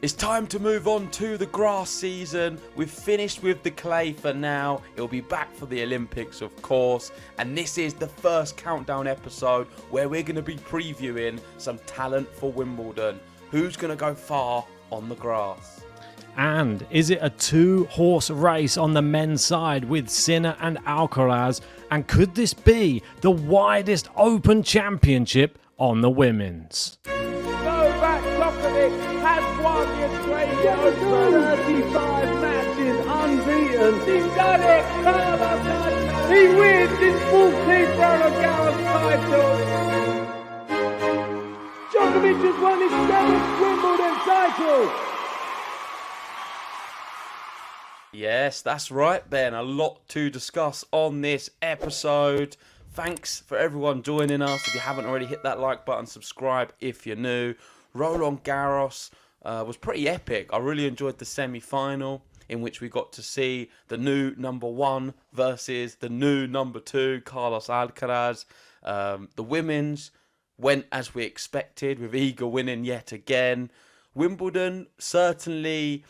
It's time to move on to the grass season. We've finished with the clay for now. It'll be back for the Olympics, of course. And this is the first countdown episode where we're going to be previewing some talent for Wimbledon. Who's going to go far on the grass? And is it a two-horse race on the men's side with Sinner and Alcaraz? And could this be the widest Open Championship on the women's? Novak Djokovic has won the Australian Open. 35 matches unbeaten. He's done it! He wins his 14th Roland Garros title. Djokovic has won his 7th Wimbledon title. Yes, that's right, Ben. A lot to discuss on this episode. Thanks for everyone joining us. If you haven't already, hit that like button, subscribe if you're new. Roland Garros was pretty epic. I really enjoyed the semi-final in which we got to see the new number one versus the new number two, Carlos Alcaraz. The women's went as we expected, with Iga winning yet again. Wimbledon certainly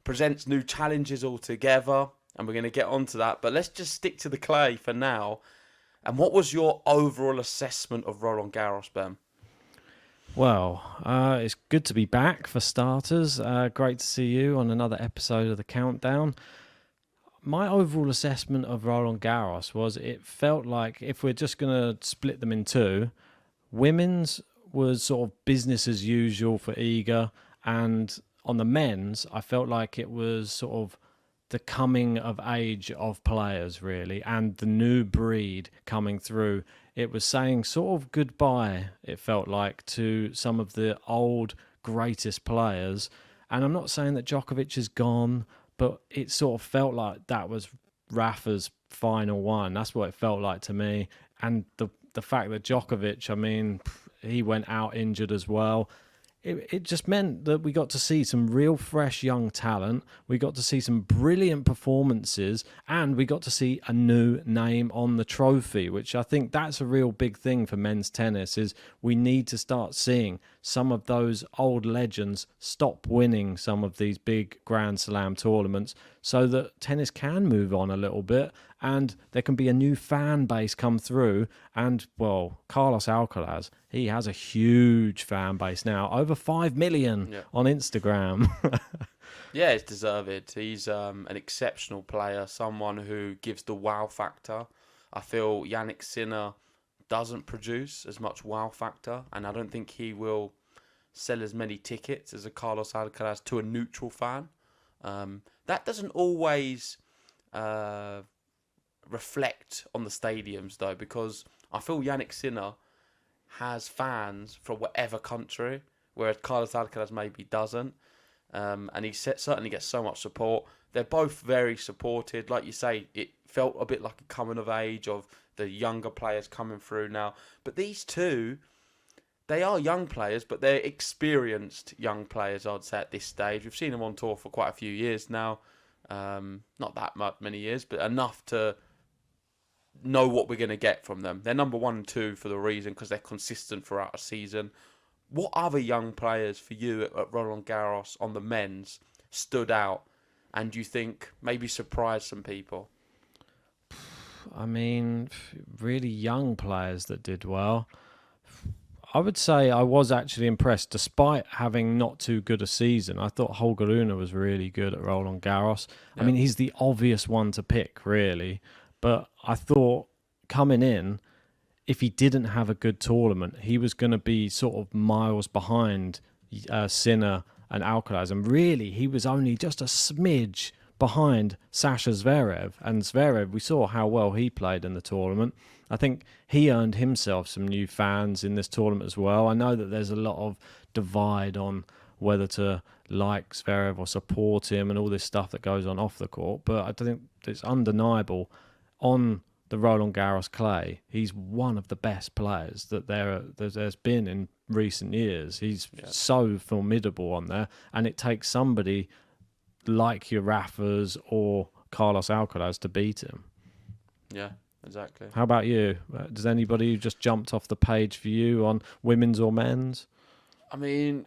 presents new challenges altogether, and we're going to get onto that. But let's just stick to the clay for now. And what was your overall assessment of Roland Garros, Ben? Well, it's good to be back for starters. Great to see you on another episode of the Countdown. My overall assessment of Roland Garros was it felt like, if we're just going to split them in two, women's was sort of business as usual for Iga, and on the men's, I felt like it was sort of the coming of age of players, really, and the new breed coming through. It was saying sort of goodbye, it felt like, to some of the old greatest players. And I'm not saying that Djokovic is gone, but it sort of felt like that was Rafa's final one. That's what it felt like to me. And the fact that Djokovic, I mean, he went out injured as well. It just meant that we got to see some real fresh young talent. We got to see some brilliant performances, and we got to see a new name on the trophy, which I think that's a real big thing for men's tennis, is we need to start seeing some of those old legends stop winning some of these big Grand Slam tournaments so that tennis can move on a little bit and there can be a new fan base come through. And, well, Carlos Alcaraz, he has a huge fan base now, over 5 million on Instagram. Yeah, it's deserved. He's an exceptional player, someone who gives the wow factor. I feel Jannik Sinner doesn't produce as much wow factor, and I don't think he will sell as many tickets as a Carlos Alcaraz to a neutral fan. That doesn't always reflect on the stadiums, though, because I feel Jannik Sinner has fans from whatever country, whereas Carlos Alcaraz maybe doesn't. And he certainly gets so much support. They're both very supported. Like you say, it felt a bit like a coming of age of the younger players coming through now. But these two, they are young players, but they're experienced young players, I'd say, at this stage. We've seen them on tour for quite a few years now. Not that many years, but enough to know what we're going to get from them. They're number 1 and 2 for the reason, because they're consistent throughout a season. What other young players for you at Roland Garros on the men's stood out and you think maybe surprised some people? I mean, really young players that did well. I would say I was actually impressed, despite having not too good a season. I thought Holger Rune was really good at Roland Garros. Yeah. I mean, he's the obvious one to pick, really. But I thought coming in, if he didn't have a good tournament, he was going to be sort of miles behind Sinner and Alcaraz. And really, he was only just a smidge behind Sasha Zverev. And Zverev, we saw how well he played in the tournament. I think he earned himself some new fans in this tournament as well. I know that there's a lot of divide on whether to like Zverev or support him and all this stuff that goes on off the court. But I think it's undeniable on the Roland Garros clay, he's one of the best players that there's been in recent years. He's so formidable on there, and it takes somebody like your Rafas or Carlos Alcaraz to beat him. Yeah, exactly. How about you? Does anybody who just jumped off the page for you on women's or men's? I mean,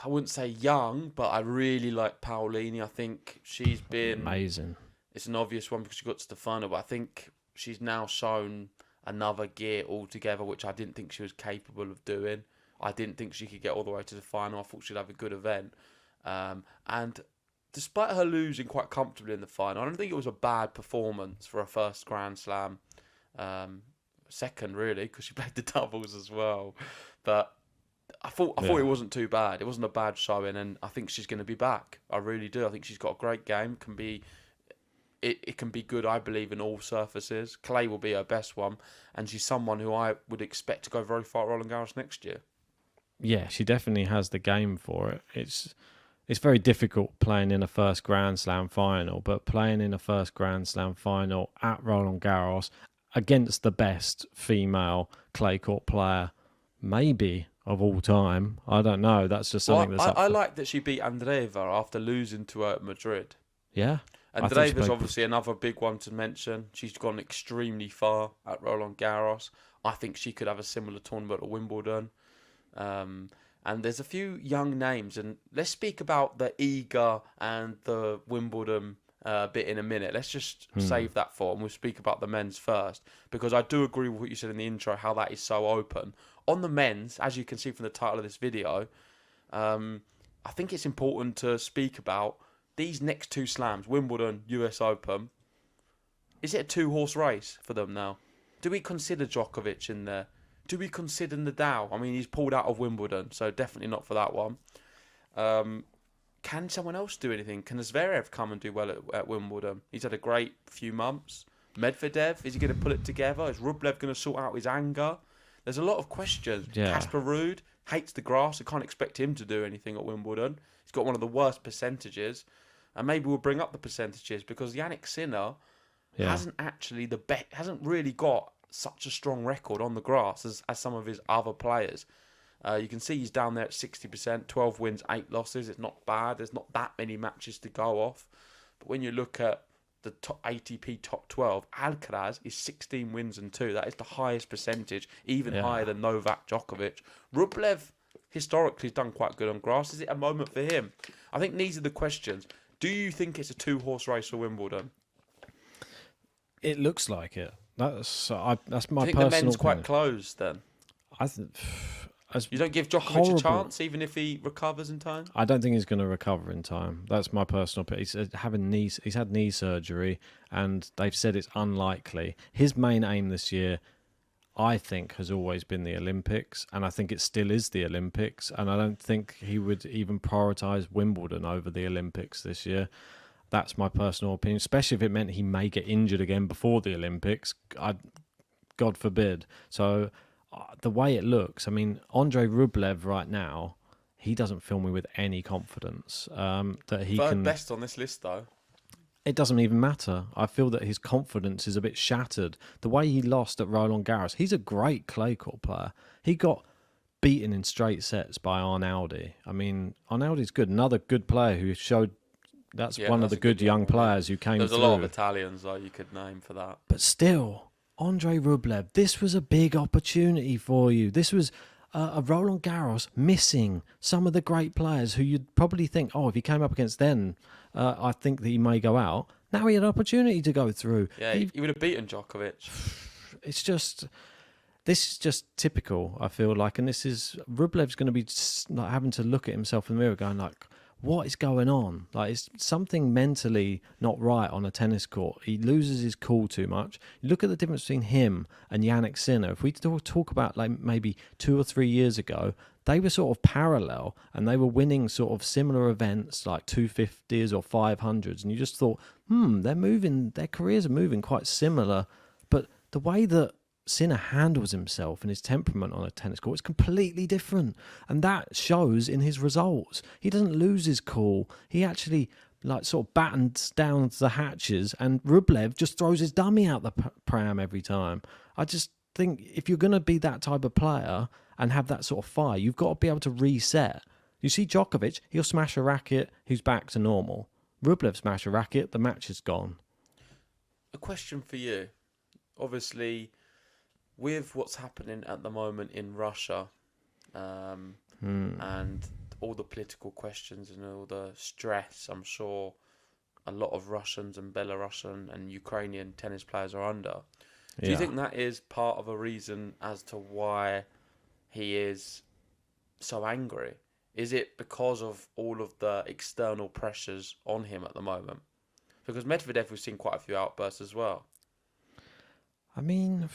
I wouldn't say young, but I really like Paolini. I think she's been amazing. It's an obvious one because she got to the final, but I think she's now shown another gear altogether, which I didn't think she was capable of doing. I didn't think she could get all the way to the final. I thought she'd have a good event. And despite her losing quite comfortably in the final, I don't think it was a bad performance for a first Grand Slam. Second, really, because she played the doubles as well. But I thought it wasn't too bad. It wasn't a bad showing, and I think she's going to be back. I really do. I think she's got a great game. It can be good, I believe, in all surfaces. Clay will be her best one, and she's someone who I would expect to go very far at Roland Garros next year. Yeah, she definitely has the game for it. It's very difficult playing in a first Grand Slam final, but playing in a first Grand Slam final at Roland Garros against the best female clay court player, maybe of all time. I don't know. That's just something I like that she beat Andreeva after losing to her at Madrid. Yeah. Andreeva's obviously another big one to mention. She's gone extremely far at Roland Garros. I think she could have a similar tournament at Wimbledon. And there's a few young names, and let's speak about the Iga and the Wimbledon bit in a minute. Let's just save that for, and we'll speak about the men's first, because I do agree with what you said in the intro, how that is so open. On the men's, as you can see from the title of this video, I think it's important to speak about these next two slams, Wimbledon, US Open. Is it a two-horse race for them now? Do we consider Djokovic in there? Do we consider Nadal? I mean, he's pulled out of Wimbledon, so definitely not for that one. Can someone else do anything? Can Zverev come and do well at Wimbledon? He's had a great few months. Medvedev, is he going to pull it together? Is Rublev going to sort out his anger? There's a lot of questions. Yeah. Casper Ruud hates the grass. I can't expect him to do anything at Wimbledon. He's got one of the worst percentages. And maybe we'll bring up the percentages because Yannick Sinner hasn't really got such a strong record on the grass as some of his other players. You can see he's down there at 60%, 12 wins, 8 losses. It's not bad. There's not that many matches to go off. But when you look at the top ATP top 12, Alcaraz is 16 wins and 2. That is the highest percentage, even higher than Novak Djokovic. Rublev historically has done quite good on grass. Is it a moment for him? I think these are the questions. Do you think it's a two-horse race for Wimbledon? It looks like it. That's my personal. I think personal the men's quite opinion. close then. I think You don't give Djokovic horrible. a chance, even if he recovers in time? I don't think he's going to recover in time. That's my personal opinion. He's had knee surgery, and they've said it's unlikely. His main aim this year, I think, has always been the Olympics, and I think it still is the Olympics, and I don't think he would even prioritise Wimbledon over the Olympics this year. That's my personal opinion, especially if it meant he may get injured again before the Olympics. God forbid. So the way it looks, I mean, Andrei Rublev right now, he doesn't fill me with any confidence that he Third can... best on this list, though. It doesn't even matter. I feel that his confidence is a bit shattered. The way he lost at Roland Garros, he's a great clay court player. He got beaten in straight sets by Arnaldi. I mean, Arnaldi's good. Another good player who showed... That's one of the good young players who came through. There's a lot of Italians, though, you could name for that. But still, Andrei Rublev, this was a big opportunity for you. This was a Roland Garros missing some of the great players who you'd probably think, if he came up against them, I think that he may go out. Now he had an opportunity to go through. Yeah, he would have beaten Djokovic. This is just typical, I feel like. And Rublev's going to be like having to look at himself in the mirror going like, what is going on? Like, it's something mentally not right on a tennis court. He loses his cool too much. You look at the difference between him and Yannick Sinner. If we talk about like maybe 2 or 3 years ago, they were sort of parallel and they were winning sort of similar events like 250s or 500s. And you just thought, their careers are moving quite similar. But the way that Sinner handles himself and his temperament on a tennis court is completely different, and that shows in his results. He doesn't lose his cool. He actually like sort of battens down the hatches, and Rublev just throws his dummy out the pram every time. I just think if you're going to be that type of player and have that sort of fire, you've got to be able to reset. You see Djokovic, he'll smash a racket, he's back to normal. Rublev smash a racket, the match is gone. A question for you. Obviously, with what's happening at the moment in Russia and the all the political questions and all the stress, I'm sure a lot of Russians and Belarusian and Ukrainian tennis players are under. Do you think that is part of a reason as to why he is so angry? Is it because of all of the external pressures on him at the moment? Because Medvedev, we've seen quite a few outbursts as well. I mean,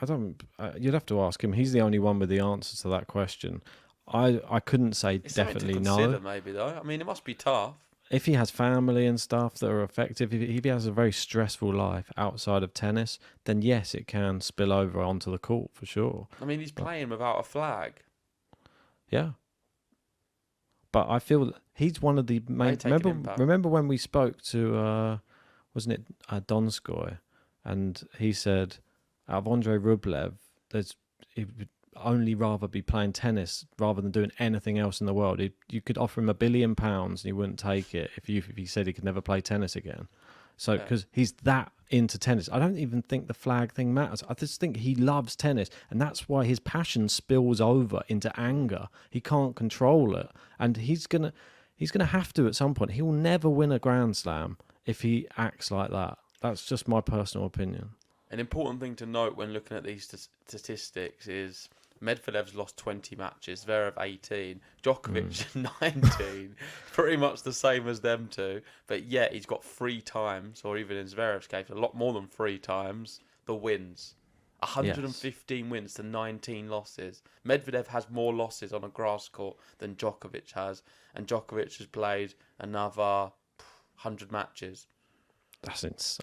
I don't. You'd have to ask him. He's the only one with the answer to that question. I couldn't say It's definitely something to consider, no. maybe, though. I mean, it must be tough. If he has family and stuff that are effective, if he has a very stressful life outside of tennis, then yes, it can spill over onto the court for sure. I mean, he's playing without a flag. Yeah. But I feel that he's one of the main. Remember when we spoke to, wasn't it Donskoy, and he said, out of Andrei Rublev, he would only rather be playing tennis rather than doing anything else in the world. You could offer him £1 billion and he wouldn't take it if he said he could never play tennis again. So because he's that into tennis, I don't even think the flag thing matters. I just think he loves tennis, and that's why his passion spills over into anger. He can't control it, and he's gonna have to at some point. He will never win a Grand Slam if he acts like that. That's just my personal opinion. An important thing to note when looking at these statistics is Medvedev's lost 20 matches, Zverev 18, Djokovic 19. Pretty much the same as them two. But yet he's got 3 times, or even in Zverev's case, a lot more than 3 times, the wins. 115 wins to 19 losses. Medvedev has more losses on a grass court than Djokovic has. And Djokovic has played another 100 matches.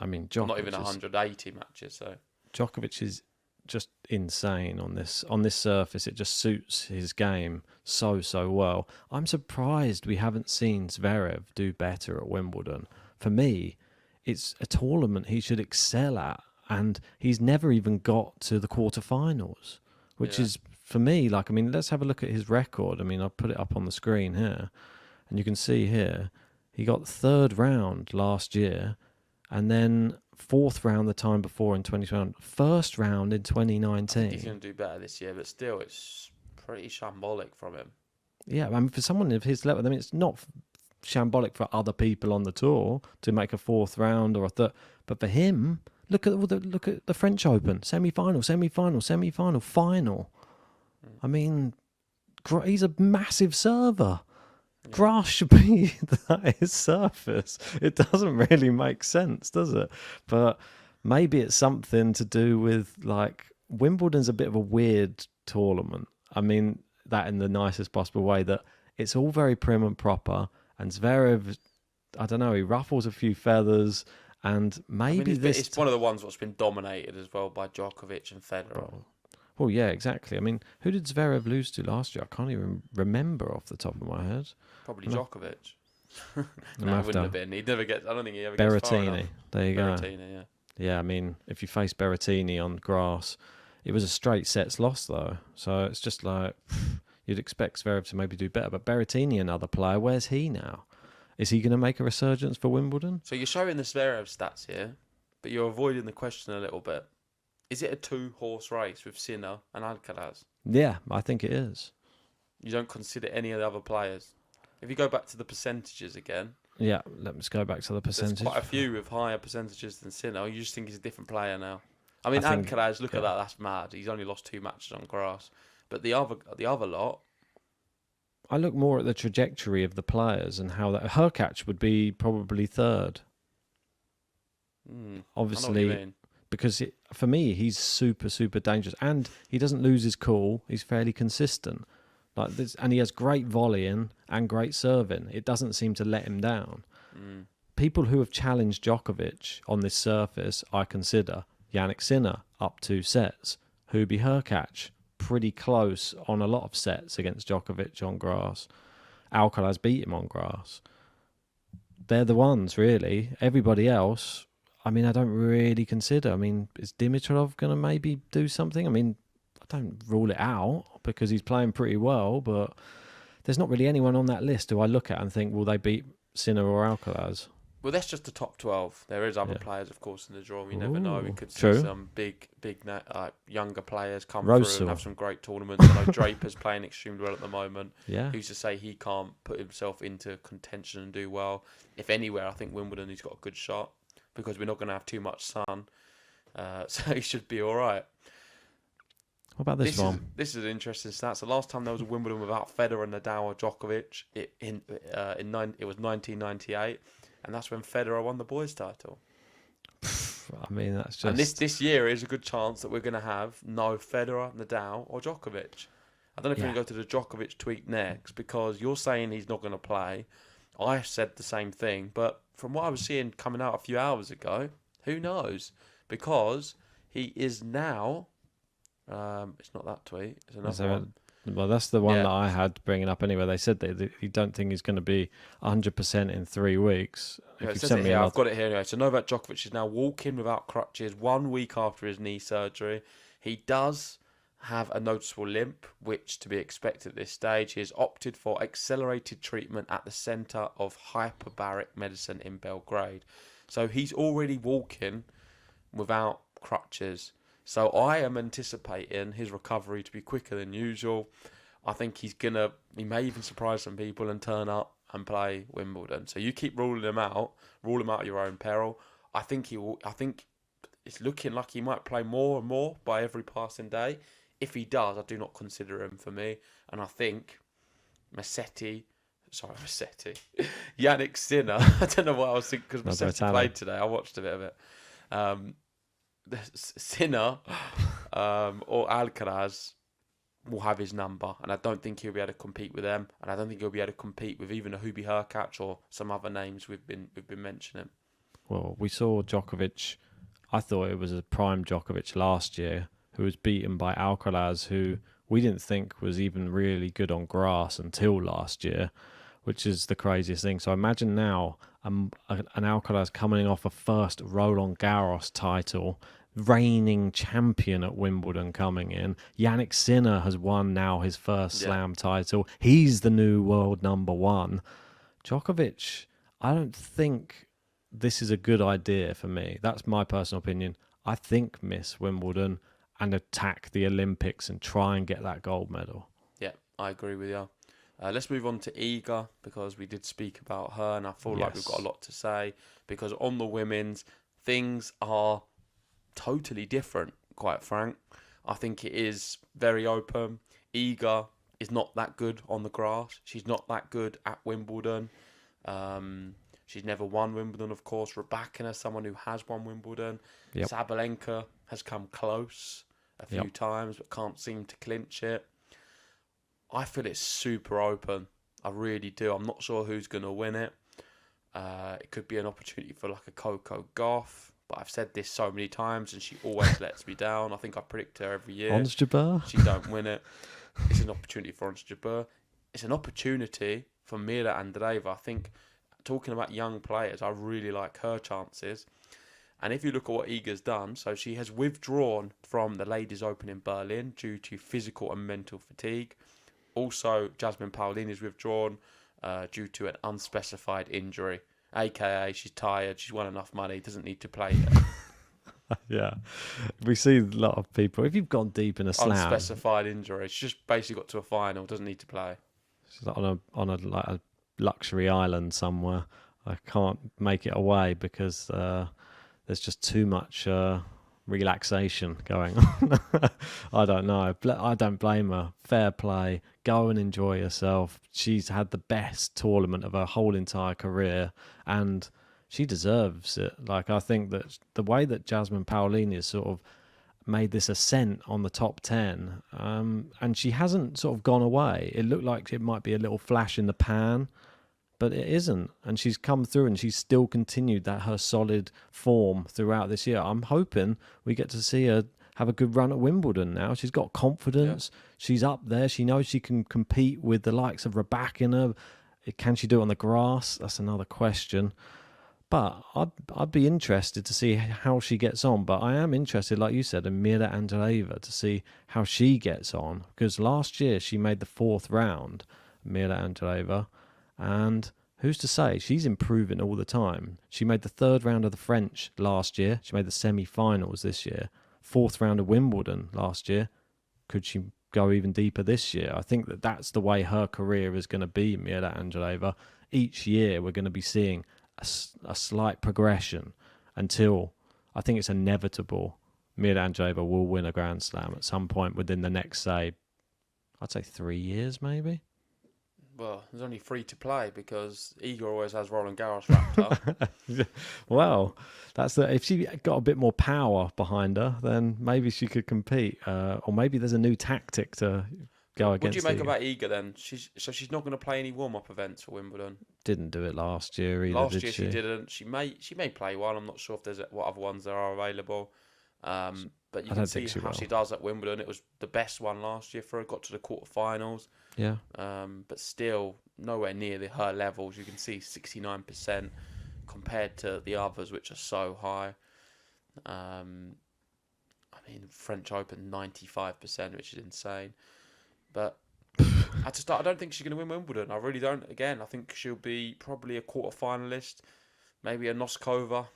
I mean, Djokovic not even 180 matches. So Djokovic is just insane on this surface. It just suits his game so well. I'm surprised we haven't seen Zverev do better at Wimbledon. For me, it's a tournament he should excel at, and he's never even got to the quarterfinals, which is, for me, let's have a look at his record. I mean, I'll put it up on the screen here, and you can see here he got 3rd round last year, and then 4th round the time before in 2021, 1st round in 2019. He's going to do better this year, but still, it's pretty shambolic from him. Yeah, I mean, for someone of his level, I mean, it's not shambolic for other people on the tour to make a 4th round or a 3rd, but for him, look at the French Open, semi-final, final. I mean, he's a massive server. Grass should be his surface. It doesn't really make sense, does it? But maybe it's something to do with, Wimbledon's a bit of a weird tournament. I mean that in the nicest possible way, that it's all very prim and proper, and Zverev, I don't know, he ruffles a few feathers, and maybe it's one of the ones that's been dominated as well by Djokovic and Federer. Well, yeah, exactly. I mean, who did Zverev lose to last year? I can't even remember off the top of my head. Probably Djokovic. No, it wouldn't have been. He'd never get. I don't think he ever gets far enough. There you go. Berrettini, yeah. Yeah, I mean, if you face Berrettini on grass, it was a straight sets loss though. So it's just you'd expect Zverev to maybe do better. But Berrettini, another player, where's he now? Is he going to make a resurgence for Wimbledon? So you're showing the Zverev stats here, but you're avoiding the question a little bit. Is it a 2-horse race with Sinner and Alcaraz? Yeah, I think it is. You don't consider any of the other players. If you go back to the percentages again. Yeah, let's go back to the percentage. There's quite a few with higher percentages than Sinner. You just think he's a different player now. I mean, Alcaraz, look at that. That's mad. He's only lost 2 matches on grass. But the other lot. I look more at the trajectory of the players and how that. Hurkacz would be probably 3rd. Obviously. I know what you mean. Because for me, he's super dangerous, and he doesn't lose his cool. He's fairly consistent, and he has great volleying and great serving. It doesn't seem to let him down. People who have challenged Djokovic on this surface, I consider Jannik Sinner up 2 sets, Hubie Hurkacz pretty close on a lot of sets against Djokovic on grass. Alcaraz beat him on grass. They're the ones, really. Everybody else, I mean, I don't really consider. I mean, is Dimitrov going to maybe do something? I mean, I don't rule it out because he's playing pretty well, but there's not really anyone on that list who I look at and think, will they beat Sinner or Alcaraz? Well, that's just the top 12. There is other Yeah. players, of course, in the draw. We never know. We Ooh, could see true. some big, younger players come Rosal. through and have some great tournaments. I know Draper's playing extremely well at the moment. Yeah. Who's to say he can't put himself into contention and do well? If anywhere, I think Wimbledon, he's got a good shot because we're not going to have too much sun. So he should be all right. What about this one? This is an interesting stat. The last time there was a Wimbledon without Federer, Nadal, or Djokovic, it was 1998, and that's when Federer won the boys' title. I mean, that's just... And this year is a good chance that we're going to have no Federer, Nadal, or Djokovic. I don't know if we're going to go to the Djokovic tweet next, because you're saying he's not going to play. I said the same thing, but from what I was seeing coming out a few hours ago, who knows? Because he is now... it's not that tweet. It's another one. Well, that's the one Yeah. that I had bringing up anyway. They said that you don't think he's going to be 100% in 3 weeks. Yeah, If it you says sent it me here. another... I've got it here anyway. So Novak Djokovic is now walking without crutches 1 week after his knee surgery. He does have a noticeable limp, which to be expected at this stage. He has opted for accelerated treatment at the Centre of Hyperbaric Medicine in Belgrade. So he's already walking without crutches. So I am anticipating his recovery to be quicker than usual. I think he may even surprise some people and turn up and play Wimbledon. So you keep ruling him out at your own peril. I think it's looking like he might play more and more by every passing day. If he does, I do not consider him for me. And I think Yannick Sinner. I don't know what I was thinking because Massetti played today. I watched a bit of it. Sinner or Alcaraz will have his number, and I don't think he'll be able to compete with them, and I don't think he'll be able to compete with even a Hubie Hurkacz or some other names we've been mentioning. Well, we saw Djokovic. I thought it was a prime Djokovic last year, who was beaten by Alcaraz, who we didn't think was even really good on grass until last year, which is the craziest thing. So imagine now an Alcaraz coming off a first Roland Garros title, reigning champion at Wimbledon coming in. Yannick Sinner has won now his first Slam title. He's the new world number one. Djokovic, I don't think this is a good idea for me. That's my personal opinion. I think miss Wimbledon and attack the Olympics and try and get that gold medal. Yeah, I agree with you. Let's move on to Iga, because we did speak about her, and I feel like we've got a lot to say, because on the women's, things are totally different, quite frank. I think it is very open. Iga is not that good on the grass. She's not that good at Wimbledon. She's never won Wimbledon, of course. Rybakina is someone who has won Wimbledon. Yep. Sabalenka has come close a few times, but can't seem to clinch it. I feel it's super open. I really do. I'm not sure who's going to win it. It could be an opportunity for like a Coco Gauff, but I've said this so many times and she always lets me down. I think I predict her every year. Ons Jabeur? She don't win it. It's an opportunity for Ons Jabeur. It's an opportunity for Mira Andreeva. I think, talking about young players, I really like her chances. And if you look at what Iga's done, so she has withdrawn from the Ladies Open in Berlin due to physical and mental fatigue. Also, Jasmine Paolini is withdrawn due to an unspecified injury, aka she's tired, she's won enough money, doesn't need to play yet. Yeah, we see a lot of people. If you've gone deep in a slam, Unspecified injury. She's just basically got to a final, doesn't need to play. she's on a luxury island somewhere. I can't make it away because there's just too much relaxation going on. I don't know. I don't blame her. Fair play. Go and enjoy yourself. She's had the best tournament of her whole entire career, and she deserves it. Like, I think that the way that Jasmine Paolini has sort of made this ascent on the top 10, and she hasn't sort of gone away. It looked like it might be a little flash in the pan, but it isn't. And she's come through and she's still continued her solid form throughout this year. I'm hoping we get to see her have a good run at Wimbledon now. She's got confidence. Yeah. She's up there. She knows she can compete with the likes of Rybakina. Can she do it on the grass? That's another question. But I'd be interested to see how she gets on. But I am interested, like you said, in Mira Andreeva, to see how she gets on. Because last year she made the 4th round, Mira Andreeva. And who's to say? She's improving all the time. She made the third round of the French last year. She made the semi-finals this year. Fourth round of Wimbledon last year. Could she go even deeper this year? I think that's the way her career is going to be, Mirta Andreeva. Each year we're going to be seeing a slight progression until I think it's inevitable Mirta Andreeva will win a Grand Slam at some point within the next, say, I'd say 3 years maybe. Well, there's only 3 to play because Iga always has Roland Garros wrapped up. Well, if she got a bit more power behind her, then maybe she could compete. Or maybe there's a new tactic to go against. What do you make Iga. about Iga then? She's not going to play any warm-up events for Wimbledon. Didn't do it last year either. Last year she didn't. She may play one. I'm not sure if there's what other ones there are available. But you can see how she does at Wimbledon. It was the best one last year for her. Got to the quarterfinals. Yeah. But still nowhere near her levels. You can see 69% compared to the others, which are so high. I mean, French Open 95%, which is insane. But I don't think she's going to win Wimbledon. I really don't. Again, I think she'll be probably a quarter-finalist, maybe a Noskova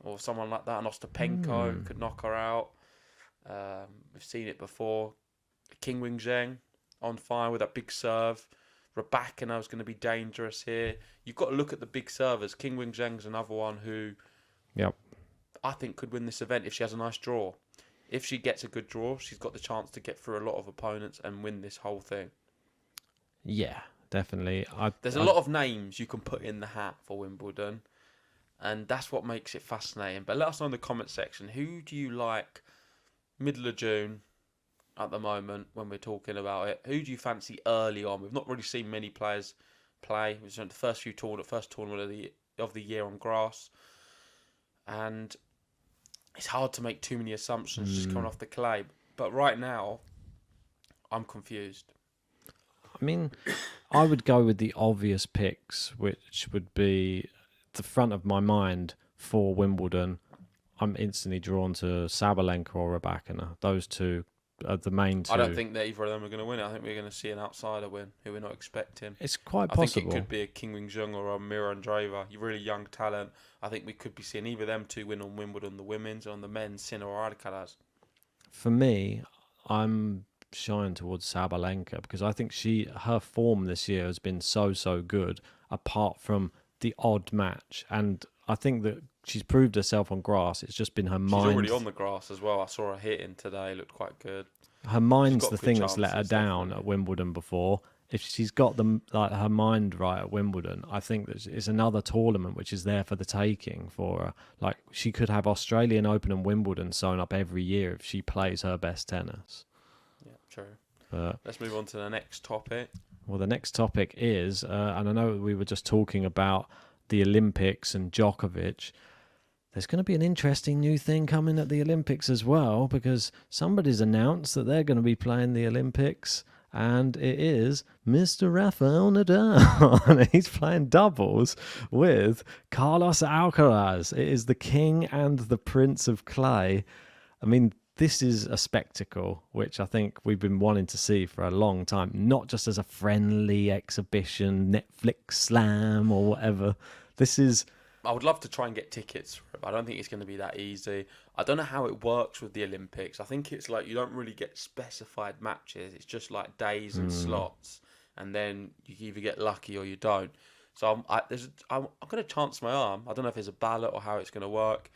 or someone like that. An Ostapenko could knock her out. We've seen it before. King Wing Zheng on fire with that big serve. Rybakina is going to be dangerous here. You've got to look at the big servers. King Wing Zheng's another one who I think could win this event if she has a nice draw. If she gets a good draw, she's got the chance to get through a lot of opponents and win this whole thing. Yeah, definitely. There's a lot of names you can put in the hat for Wimbledon, and that's what makes it fascinating. But let us know in the comment section, who do you like middle of June at the moment when we're talking about it? Who do you fancy early on? We've not really seen many players play. We've seen the first tournament of the year on grass, and it's hard to make too many assumptions just coming off the clay. But right now, I'm confused. I mean, I would go with the obvious picks, which would be the front of my mind for Wimbledon. I'm instantly drawn to Sabalenka or Rybakina. Those two are the main two. I don't think that either of them are going to win it. I think we're going to see an outsider win who we're not expecting. It's quite possible. I think it could be a King Wing Zheng or a Mirta Andreeva. You're really young talent. I think we could be seeing either of them two win on Wimbledon, the women's, or on the men's, Sinner or Alcaraz. For me, I'm shying towards Sabalenka because I think her form this year has been so good, apart from the odd match. And I think that she's proved herself on grass. It's just been her mind. She's already on the grass as well. I saw her hitting today. Looked quite good. Her mind's the thing that's let her down at Wimbledon before. If she's got her mind right at Wimbledon, I think that it's another tournament which is there for the taking for her. Like, she could have Australian Open and Wimbledon sewn up every year if she plays her best tennis. Yeah, true. Let's move on to the next topic. Well, the next topic is, and I know we were just talking about the Olympics and Djokovic. There's going to be an interesting new thing coming at the Olympics as well, because somebody's announced that they're going to be playing the Olympics, and it is Mr. Rafael Nadal. And he's playing doubles with Carlos Alcaraz. It is the king and the prince of clay. I mean, this is a spectacle, which I think we've been wanting to see for a long time, not just as a friendly exhibition, Netflix slam or whatever. I would love to try and get tickets for it, but I don't think it's going to be that easy. I don't know how it works with the Olympics. I think it's like you don't really get specified matches. It's just like days and slots, and then you either get lucky or you don't. So I'm going to chance my arm. I don't know if there's a ballot or how it's going to work,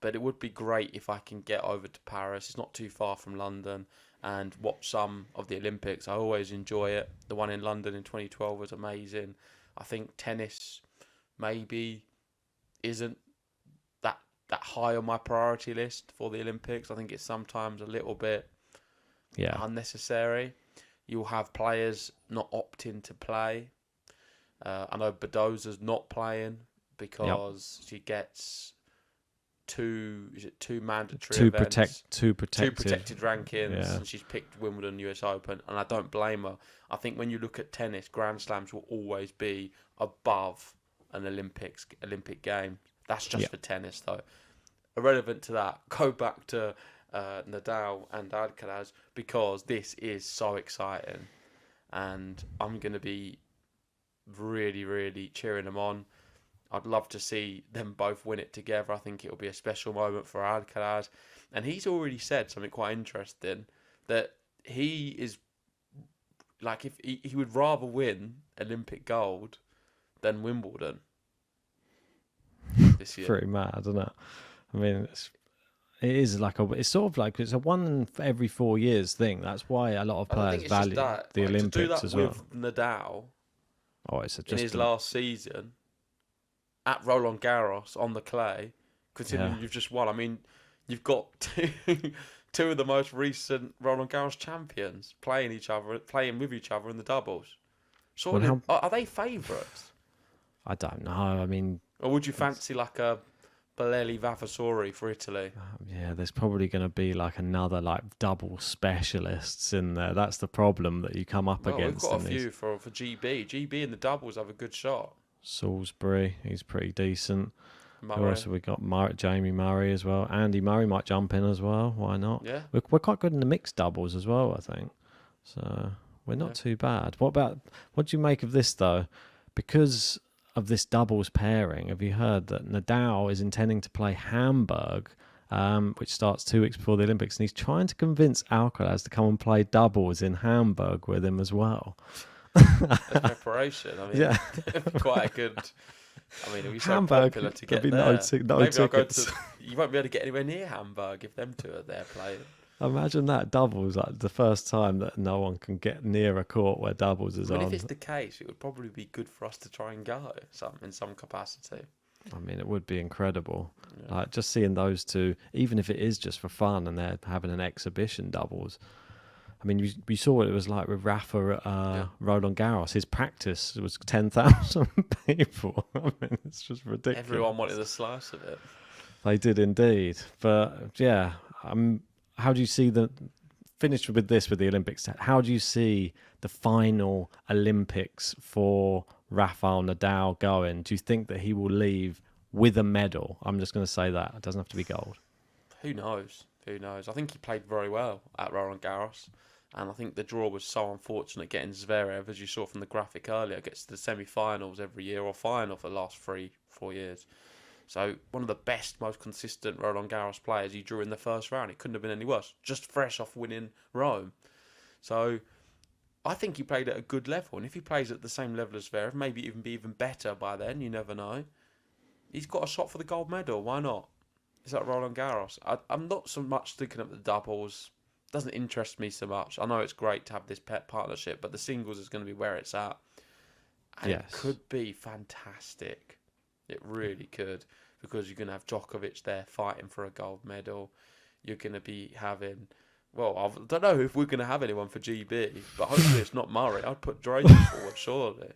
but it would be great if I can get over to Paris. It's not too far from London, and watch some of the Olympics. I always enjoy it. The one in London in 2012 was amazing. I think tennis maybe isn't that high on my priority list for the Olympics. I think it's sometimes a little bit unnecessary. You'll have players not opting to play. I know Badoza's not playing because she gets two mandatory events, two protected rankings, and she's picked Wimbledon, US Open, and I don't blame her. I think when you look at tennis, Grand Slams will always be above an Olympic game. That's just for tennis, though. Irrelevant to that, go back to Nadal and Alcaraz, because this is so exciting, and I'm going to be really, really cheering them on. I'd love to see them both win it together. I think it'll be a special moment for Alcaraz. And he's already said something quite interesting, that he is, like, if he would rather win Olympic gold than Wimbledon this year. Pretty mad, isn't it? I mean, it's sort of like it's a one for every 4 years thing. That's why a lot of I don't players think it's just value that. the Like, Olympics to do that as well. with Nadal Oh, it's in just his last season at Roland Garros on the clay, considering you've just won. I mean, you've got two of the most recent Roland Garros champions playing with each other in the doubles. So are they favourites? I don't know. I mean, Or would you fancy like a Baleli Vavasori for Italy? yeah, there's probably going to be like another like double specialists in there. That's the problem that you come up against. We've got a few for GB. GB in the doubles have a good shot. Salisbury, he's pretty decent. Murray. Who else have we got? Jamie Murray as well. Andy Murray might jump in as well. Why not? Yeah. We're quite good in the mixed doubles as well, I think. So we're not too bad. What do you make of this though? Because of this doubles pairing, have you heard that Nadal is intending to play Hamburg, which starts 2 weeks before the Olympics, and he's trying to convince Alcaraz to come and play doubles in Hamburg with him as well. As preparation. I mean, Yeah. quite a good. I mean, it'll be so Hamburg, popular to there'll get be there. no Maybe I'll go tickets. you won't be able to get anywhere near Hamburg if them two are there playing. Imagine that doubles, like the first time that no one can get near a court where doubles is I mean, on. if it's the case, it would probably be good for us to try and go in some capacity. I mean, it would be incredible. Yeah. Like just seeing those two, even if it is just for fun and they're having an exhibition doubles. I mean, we saw what it was like with Rafa at Roland Garros. His practice was 10,000 people. I mean, it's just ridiculous. Everyone wanted a slice of it. They did indeed. But yeah, how do you see finish with this with the Olympics? How do you see the final Olympics for Rafael Nadal going? Do you think that he will leave with a medal? I'm just going to say that. It doesn't have to be gold. Who knows? I think he played very well at Roland Garros. And I think the draw was so unfortunate getting Zverev, as you saw from the graphic earlier, gets to the semi-finals every year or final for the last 3-4 years. So one of the best, most consistent Roland Garros players he drew in the first round. It couldn't have been any worse. Just fresh off winning Rome. So I think he played at a good level. And if he plays at the same level as Zverev, maybe even be even better by then. You never know. He's got a shot for the gold medal. Why not? It's at Roland Garros. I'm not so much thinking of the doubles. Doesn't interest me so much. I know it's great to have this pet partnership, but the singles is going to be where it's at. And It could be fantastic. It really could, because you're going to have Djokovic there fighting for a gold medal. You're going to be having, well, I don't know if we're going to have anyone for GB, but hopefully it's not Murray. I'd put Draper forward, surely.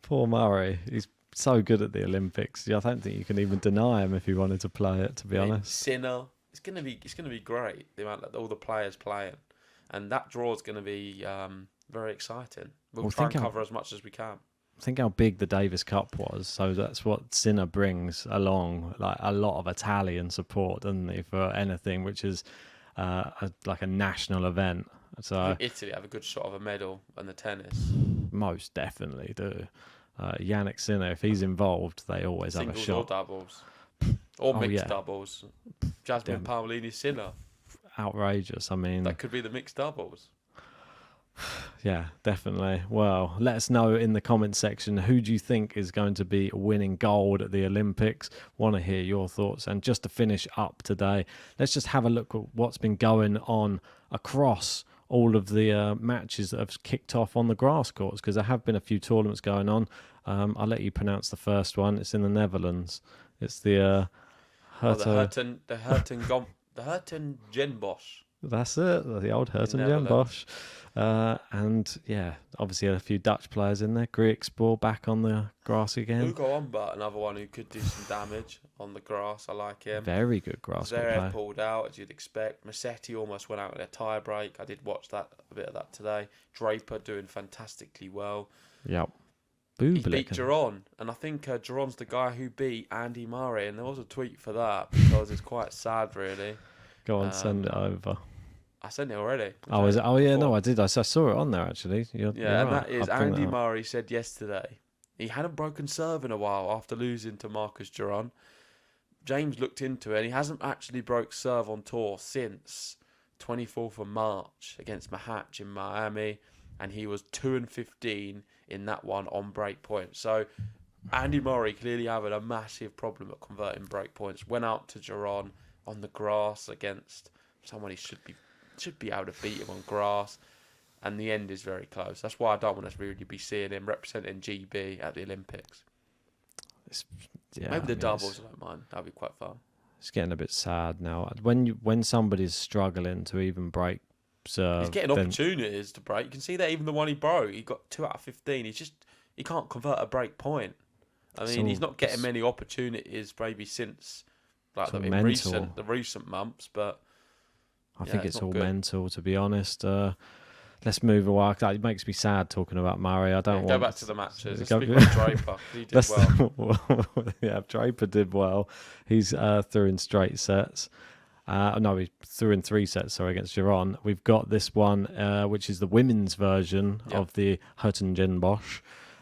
Poor Murray. He's so good at the Olympics. I don't think you can even deny him if he wanted to play it, to be honest. Sinner. It's gonna be great. The amount that all the players playing, and that draw is gonna be very exciting. We'll try and cover as much as we can. Think how big the Davis Cup was. So that's what Sinner brings along, like a lot of Italian support, doesn't he, for anything which is like a national event. So Italy have a good shot of a medal in the tennis. Most definitely do. Yannick Sinner, if he's involved, they always have a shot. Singles or doubles. Or mixed doubles. Jasmine Paolini Sinner. Outrageous. I mean, that could be the mixed doubles. Yeah, definitely. Well, let us know in the comment section, who do you think is going to be winning gold at the Olympics? Want to hear your thoughts. And just to finish up today, let's just have a look at what's been going on across all of the matches that have kicked off on the grass courts, because there have been a few tournaments going on. I'll let you pronounce the first one. It's in the Netherlands. It's the the Herten Genbosch. That's it, the old Herten Genbosch. And yeah, obviously a few Dutch players in there. Griekspoor back on the grass again. Hugo Humbert, another one who could do some damage on the grass. I like him. Very good grass player. Zverev pulled out, as you'd expect. Musetti almost went out with a tie break. I did watch a bit of that today. Draper doing fantastically well. Yep. He beat Giron, and I think Giron's the guy who beat Andy Murray, and there was a tweet for that because it's quite sad, really. Go on, send it over. I sent it already. Oh, is it? Oh, yeah, no, I did. I saw it on there, actually. You're and right. that is I'll bring Andy that up. Murray said yesterday he hadn't broken serve in a while after losing to Marcus Giron. James looked into it, and he hasn't actually broke serve on tour since 24th of March against Mahatch in Miami, and he was 2-15 in that one on break points. So Andy Murray clearly having a massive problem at converting break points. Went out to Giron on the grass against someone he should be able to beat him on grass, and the end is very close. That's why I don't want to really be seeing him representing GB at the Olympics. Maybe the doubles, I don't mind. That'd be quite fun. It's getting a bit sad now. When somebody's struggling to even break serve, he's getting opportunities to break. You can see that even the one he broke, he got 2 out of 15. He can't convert a break point. I mean, he's not getting many opportunities maybe since the recent months, but I think it's all mental, to be honest. Let's move away. It makes me sad talking about Murray. I don't want go back to the matches. Let's speak about Draper. He did well. Yeah, Draper did well. He's through in straight sets. No, he threw in 3 sets, against Giron. We've got this one, which is the women's version of the Hertogen-Bosch.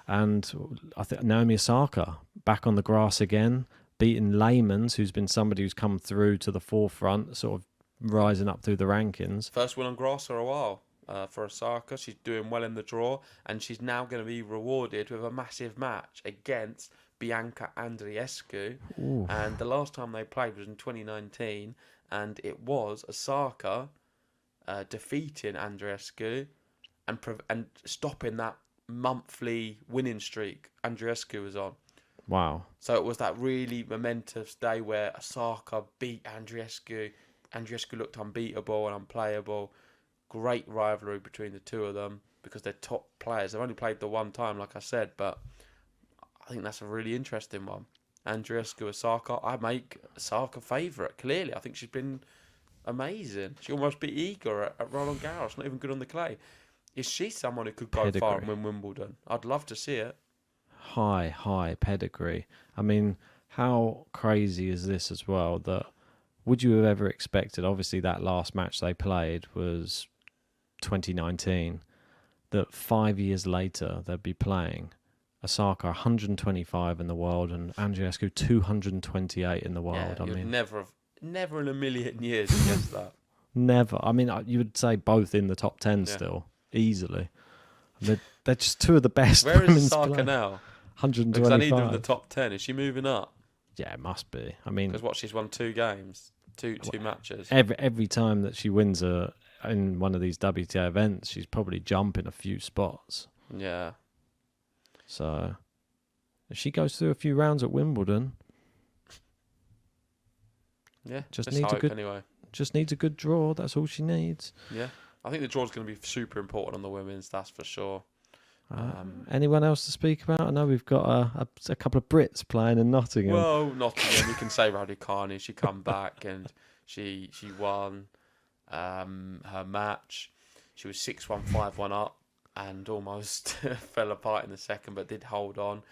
And I think Naomi Osaka back on the grass again, beating Lehmans, who's been somebody who's come through to the forefront, sort of rising up through the rankings. First win on grass for a while for Osaka. She's doing well in the draw, and she's now going to be rewarded with a massive match against Bianca Andreescu. Ooh. And the last time they played was in 2019, and it was Osaka defeating Andreescu and stopping that monthly winning streak Andreescu was on. Wow. So it was that really momentous day where Osaka beat Andreescu. Andreescu looked unbeatable and unplayable. Great rivalry between the two of them because they're top players. They've only played the one time, like I said, but I think that's a really interesting one. Andreescu, Osaka. I make Osaka favourite, clearly. I think she's been amazing. She almost beat Iga at Roland Garros, not even good on the clay. Is she someone who could go far and win Wimbledon? I'd love to see it. High pedigree. I mean, how crazy is this as well? That would you have ever expected? Obviously, that last match they played was 2019. That 5 years later they'd be playing Osaka 125 in the world and Andreescu 228 in the world. Yeah, I mean, never in a million years guessed that. Never. I mean, you would say both in the top 10 still easily. They're just two of the best. Where is Osaka now? 125. Because I need them in the top 10. Is she moving up? Yeah, it must be. I mean, because she's won 2 games, two matches. Every time that she wins in one of these WTA events, she's probably jumping a few spots. Yeah. So if she goes through a few rounds at Wimbledon, just needs a good draw. That's all she needs. Yeah, I think the draw's going to be super important on the women's. That's for sure. Anyone else to speak about? I know we've got a couple of Brits playing in Nottingham. Well, Nottingham, you can say Raducanu. She come back and she won her match. She was 6-1, 5-1 up and almost fell apart in the second, but did hold on.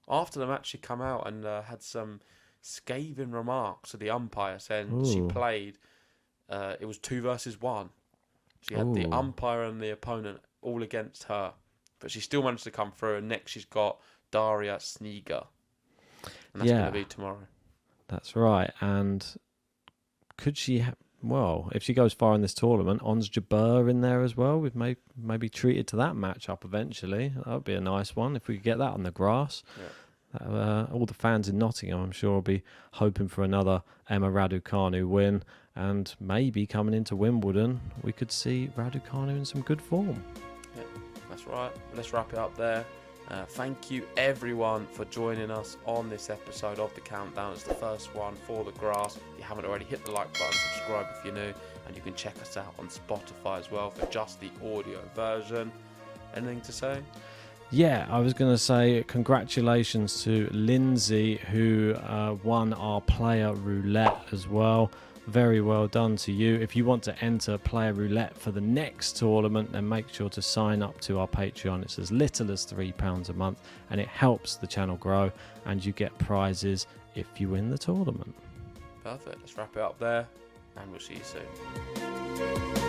After the match, she come out and had some scathing remarks to the umpire, saying she played. It was 2 versus 1. She had the umpire and the opponent all against her. But she still managed to come through, and next she's got Daria Sniga. And that's going to be tomorrow. That's right. And could she... if she goes far in this tournament, Ons Jabeur in there as well. We've maybe treated to that match-up eventually. That would be a nice one if we could get that on the grass. Yeah. All the fans in Nottingham, I'm sure, will be hoping for another Emma Raducanu win. And maybe coming into Wimbledon, we could see Raducanu in some good form. Yeah. That's right. Let's wrap it up there. Thank you everyone for joining us on this episode of The Countdown. It's the first one for the grass. If you haven't already, hit the like button, subscribe if you're new, and you can check us out on Spotify as well for just the audio version. Anything to say? Yeah, I was going to say congratulations to Lindsay, who won our player roulette as well. Very well done to you. If you want to enter player roulette for the next tournament, then make sure to sign up to our Patreon. It's as little as £3 a month, and it helps the channel grow, and you get prizes if you win the tournament. Perfect. Let's wrap it up there, and we'll see you soon.